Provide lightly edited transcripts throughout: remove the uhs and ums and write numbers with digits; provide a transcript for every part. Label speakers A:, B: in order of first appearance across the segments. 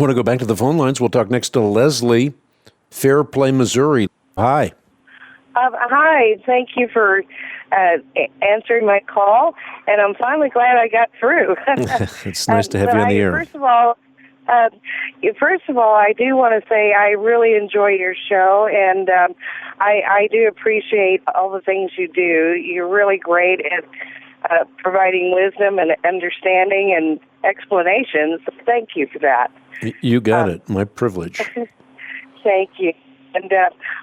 A: Want to go back to the phone lines? We'll talk next to Leslie, Fairplay, Missouri. Hi.
B: Hi. Thank you for answering my call, and I'm finally glad I got through.
A: It's nice to have you on the air.
B: First of all, I do want to say I really enjoy your show, and I do appreciate all the things you do. You're really great at providing wisdom and understanding and explanations. Thank you for that.
A: You got it. My privilege.
B: Thank you. And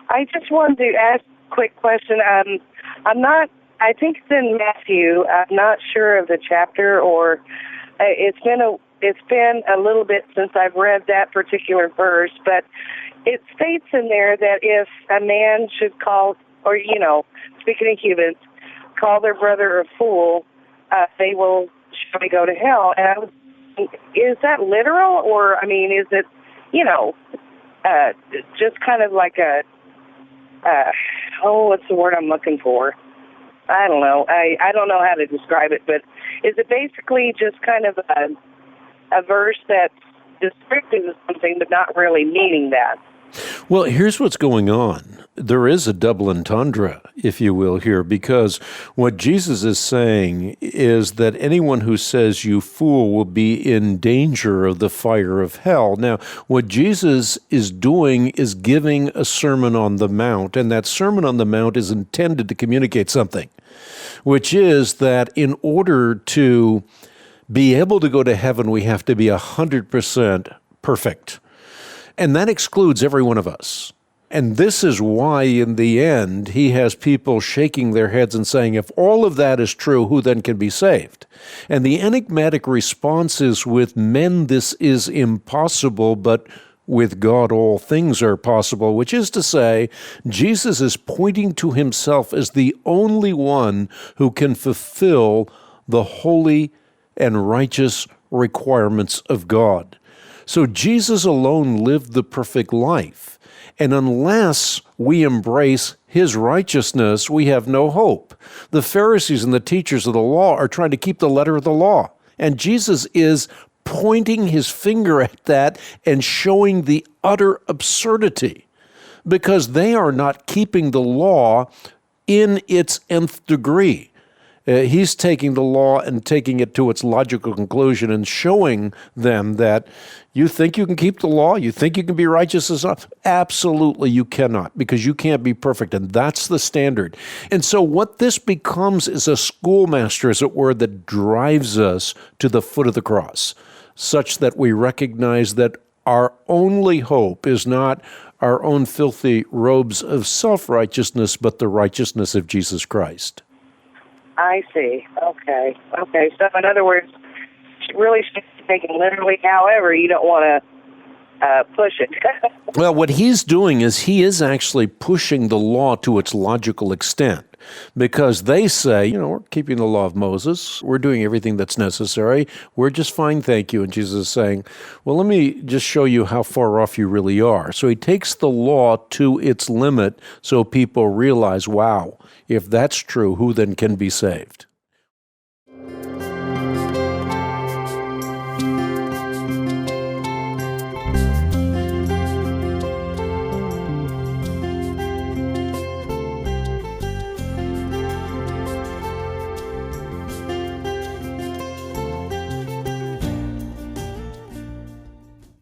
B: I just wanted to ask a quick question. I think it's in Matthew. I'm not sure of the chapter, or it's been a little bit since I've read that particular verse, but it states in there that if a man should call, or, speaking of humans, call their brother a fool, they will surely go to hell. And is that literal, or, is it, just kind of like what's the word I'm looking for? I don't know. I don't know how to describe it, but is it basically just kind of a verse that's descriptive of something but not really meaning that?
A: Well, here's what's going on. There is a double entendre, if you will, here, because what Jesus is saying is that anyone who says you fool will be in danger of the fire of hell. Now, what Jesus is doing is giving a Sermon on the Mount, and that Sermon on the Mount is intended to communicate something, which is that in order to be able to go to heaven, we have to be 100% perfect. And that excludes every one of us. And this is why, in the end, he has people shaking their heads and saying, if all of that is true, who then can be saved? And the enigmatic response is, with men this is impossible, but with God all things are possible, which is to say, Jesus is pointing to himself as the only one who can fulfill the holy and righteous requirements of God. So Jesus alone lived the perfect life. And unless we embrace his righteousness, we have no hope. The Pharisees and the teachers of the law are trying to keep the letter of the law. And Jesus is pointing his finger at that and showing the utter absurdity, because they are not keeping the law in its nth degree. He's taking the law and taking it to its logical conclusion and showing them that you think you can keep the law, you think you can be righteous as well. Absolutely you cannot, because you can't be perfect, and that's the standard. And so what this becomes is a schoolmaster, as it were, that drives us to the foot of the cross, such that we recognize that our only hope is not our own filthy robes of self-righteousness, but the righteousness of Jesus Christ.
B: I see. Okay. So in other words, really should be taken literally. However, you don't want to push it.
A: Well, what he's doing is he is actually pushing the law to its logical extent, because they say, we're keeping the law of Moses. We're doing everything that's necessary. We're just fine, thank you. And Jesus is saying, well, let me just show you how far off you really are. So he takes the law to its limit so people realize, wow, if that's true, who then can be saved?